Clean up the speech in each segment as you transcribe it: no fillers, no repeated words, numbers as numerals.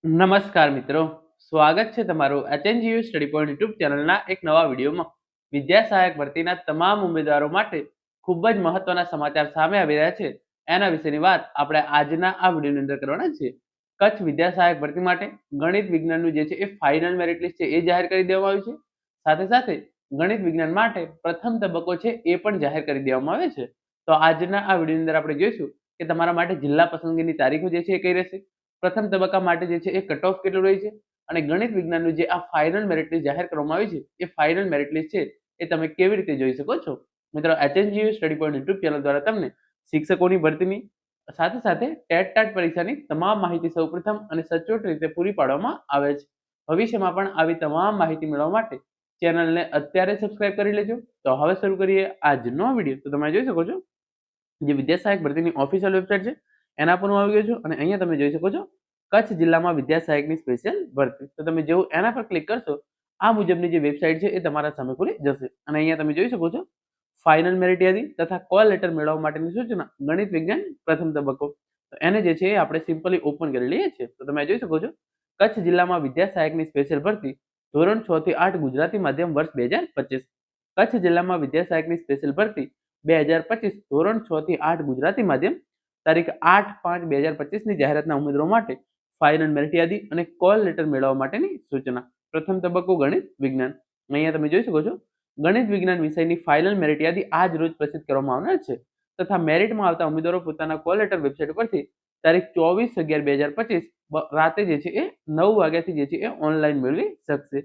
નમસ્કાર મિત્રો, સ્વાગત છે તમારું એચએનજીયુ સ્ટડી પોઈન્ટ યુટ્યુબ ચેનલના એક નવા વિડીયોમાં. વિદ્યા સહાયક ભરતીના તમામ ઉમેદવારો માટે ખૂબ જ મહત્વના સમાચાર સામે આવી રહ્યા છે. એના વિશેની વાત આપણે આજના આ વિડીયોની અંદર કરવાના છીએ. કચ્છ વિદ્યા સહાયક ભરતી માટે ગણિત વિજ્ઞાનનું જે છે એ ફાઇનલ મેરિટ લિસ્ટ છે એ જાહેર કરી દેવામાં આવ્યું છે. સાથે સાથે ગણિત વિજ્ઞાન માટે પ્રથમ તબક્કો છે એ પણ જાહેર કરી દેવામાં આવે છે. તો આજના આ વિડીયોની અંદર આપણે જોઈશું કે તમારા માટે જિલ્લા પસંદગીની તારીખો જે છે એ કઈ રહેશે, પ્રથમ તબક્કા માટે જે છે એ કટ ઓફ કેટલું રહે છે, અને ગણિત વિજ્ઞાનનું જે આ ફાઇનલ મેરિટ લિસ્ટ જાહેર કરવામાં આવી છે એ ફાઇનલ મેરિટ લિસ્ટ છે એ તમે કેવી રીતે જોઈ શકો છો. મિત્રો, HNGU study point YouTube channel દ્વારા તમને શિક્ષકોની ભરતીની સાથે સાથે ટેટ ટાટ પરીક્ષાની તમામ માહિતી સૌપ્રથમ અને સચોટ રીતે પૂરી પાડવામાં આવે છે. ભવિષ્યમાં પણ આવી તમામ માહિતી મેળવવા માટે ચેનલને અત્યારે સબસ્ક્રાઇબ કરી લેજો. તો હવે શરૂ કરીએ આજનો વિડીયો. તો તમે જોઈ શકો છો જે વિદ્યા સહાયક ભરતીની ઓફિશિયલ વેબસાઇટ છે એના પર હું આવી ગયો છું, અને અહીંયા તમે જોઈ શકો છો કચ્છ જિલ્લામાં વિદ્યા સહાયકની સ્પેશિયલ ભરતી. તો તમે જેવું એના પર ક્લિક કરશો આ મુજબની જે વેબસાઇટ છે એ તમારા સામે ખુલી જશે, અને અહીંયા તમે જોઈ શકો છો ફાઇનલ મેરિટ યાદી તથા કોલ લેટર મેળવવા માટેની સૂચના ગણિત વિજ્ઞાન પ્રથમ તબક્કો. તો એને જે છે એ આપણે સિમ્પલી ઓપન કરી લઈએ છીએ. તો તમે જોઈ શકો છો કચ્છ જિલ્લામાં વિદ્યા સહાયકની સ્પેશિયલ ભરતી ધોરણ 6 થી 8 ગુજરાતી માધ્યમ વર્ષ 2025. કચ્છ જિલ્લામાં વિદ્યા સહાયકની સ્પેશિયલ ભરતી 2025 ધોરણ 6 થી 8 ગુજરાતી માધ્યમ તારીખ 8/5/2025 ની જાહેરાતના ઉમેદવારો માટે ફાઇનલ મેરિટ યાદી અને કોલ લેટર મેળવવા માટેની સૂચના. પ્રથમ તબક્કો ગણિત વિજ્ઞાન. અહીંયા તમે જોઈ શકો છો ગણિત વિજ્ઞાન વિષયની ફાઇનલ મેરિટ યાદી આજ રોજ પ્રસિદ્ધ કરવામાં આવનાર છે, તથા મેરિટમાં આવતા ઉમેદવારો પોતાના કોલ લેટર વેબસાઇટ પરથી તારીખ 24/11/2025 રાતે જે છે એ 9 વાગ્યાથી જે છે એ ઓનલાઈન મેળવી શકશે.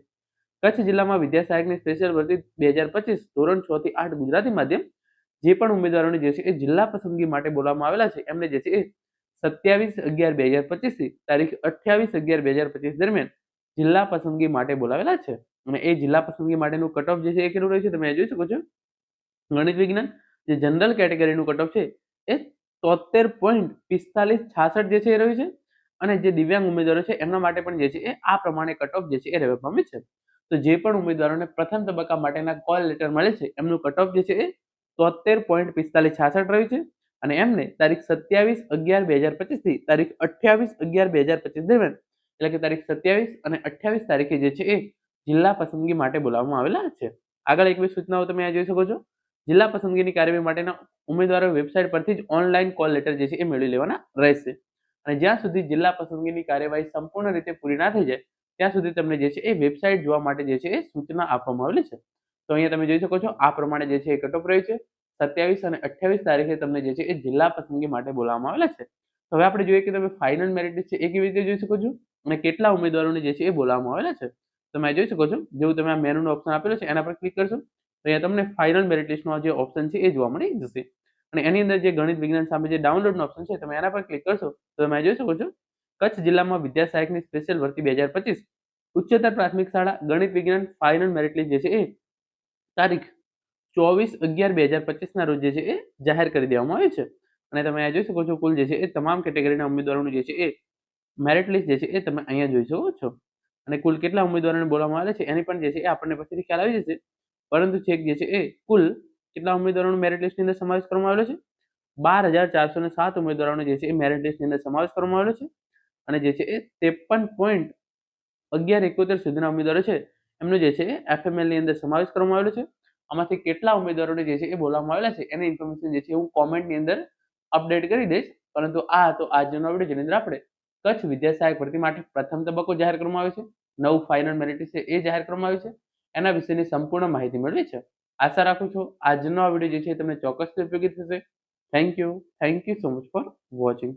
કચ્છ જિલ્લામાં વિદ્યા સહાયકની સ્પેશિયલ ભરતી 2025 ધોરણ 6 થી 8 ગુજરાતી માધ્યમ જે પણ ઉમેદવારોને જે છે એ જિલ્લા પસંદગી માટે બોલાવવામાં આવેલા છે એમને જે છે એ 27/11/2025 થી તારીખ 28/11/2025 દરમિયાન જિલ્લા પસંદગી માટે બોલાવેલા છે, અને એ જિલ્લા પસંદગી માટેનું કટ ઓફ જે છે એ કેટલું રહ્યું છે તમે જોઈ શકો છો. ગણિત વિજ્ઞાન જે જનરલ કેટેગરીનું કટ ઓફ છે એ 73.4566 જે છે એ રહ્યું છે, અને જે દિવ્યાંગ ઉમેદવારો છે એમના માટે પણ જે છે એ આ પ્રમાણે કટ ઓફ જે છે એ રહેવા પામે છે. તો જે પણ ઉમેદવારોને પ્રથમ તબક્કા માટેના કોલ લેટર મળે છે એમનું કટ ઓફ જે છે એ 73.4566 રહ્યું છે, અને એમને તારીખ 27/11/2025 થી તારીખ 28/11/2025 દરમિયાન, એટલે કે તારીખ 27 અને 28 તારીખે જે છે એ જિલ્લા પસંદગી માટે બોલાવવામાં આવેલા છે. આગળ એક બે સૂચનાઓ તમે આ જોઈ શકો છો. જિલ્લા પસંદગીની કાર્યવાહી માટેના ઉમેદવારો વેબસાઇટ પરથી જ ઓનલાઈન કોલ લેટર જે છે એ મેળવી લેવાના રહેશે, અને જ્યાં સુધી જિલ્લા પસંદગીની કાર્યવાહી સંપૂર્ણ રીતે પૂરી ના થઈ જાય ત્યાં સુધી તમને જે છે એ વેબસાઇટ જોવા માટે જે છે એ સૂચના આપવામાં આવેલી છે. તો અહીંયા તમે જોઈ શકો છો આ પ્રમાણે જે છે એ કટ ઓફ રહ્યું છે. 27 અને 28 તારીખે તમને જે છે એ જિલ્લા પસંદગી માટે બોલાવવામાં આવેલા છે. તો હવે આપણે જોઈએ કે તમે ફાઇનલ મેરિટ લિસ્ટ છે એ કેવી રીતે જોઈ શકો છો, અને કેટલા ઉમેદવારોને જે છે એ બોલાવવામાં આવેલા છે. તમે જોઈ શકો છો જેવું તમે આ મેનુનો ઓપ્શન આપેલો છે એના પર ક્લિક કરશો તો અહીંયા તમને ફાઇનલ મેરિટ લિસ્ટનો જે ઓપ્શન છે એ જોવા મળી જશે, અને એની અંદર જે ગણિત વિજ્ઞાન સામે જે ડાઉનલોડનો ઓપ્શન છે તમે એના પર ક્લિક કરશો તો તમે જોઈ શકો છો કચ્છ જિલ્લામાં વિદ્યા સહાયકની સ્પેશિયલ ભરતી 2025 ઉચ્ચતર પ્રાથમિક શાળા ગણિત વિજ્ઞાન ફાઇનલ મેરિટ લિસ્ટ જે છે એ તારીખ 24/11/2025 ના રોજ જે છે એ જાહેર કરી દેવામાં આવી છે, અને તમે આ જોઈ શકો છો કુલ જે છે એ તમામ કેટેગરીના ઉમેદવારોનું જે છે એ મેરિટ લિસ્ટ જે છે એ તમે અહીંયા જોઈ શકો છો, અને કુલ કેટલા ઉમેદવારોને બોલાવવામાં આવે છે એની પણ જે છે એ આપણને પછીથી ખ્યાલ આવી જશે. પરંતુ છેક જે છે એ કુલ કેટલા ઉમેદવારોનો મેરિટ લિસ્ટની અંદર સમાવેશ કરવામાં આવેલો છે, 12,407 ઉમેદવારોનો જે છે એ મેરિટ લિસ્ટની અંદર સમાવેશ કરવામાં આવેલો છે, અને જે છે એ 53.1171 સુધીના ઉમેદવારો છે એમનો જે છે એ એફએમએલ ની અંદર સમાવેશ કરવામાં આવેલો છે. આમાંથી કેટલા ઉમેદવારોને જે છે એ બોલાવવામાં આવેલા છે એની ઇન્ફોર્મેશન જે છે હું કોમેન્ટની અંદર અપડેટ કરી દઈશ. પરંતુ આ હતો આજનો વિડીયો જેની અંદર આપણે કચ્છ વિદ્યા સહાયક ભરતી માટે પ્રથમ તબક્કો જાહેર કરવામાં આવ્યો છે, નવું ફાઇનલ મેરિટ લિસ્ટ છે એ જાહેર કરવામાં આવ્યું છે, એના વિશેની સંપૂર્ણ માહિતી મેળવી છે. આશા રાખું છું આજનો આ વિડીયો જે છે તમને ચોક્કસથી ઉપયોગી થશે. Thank you so much for watching.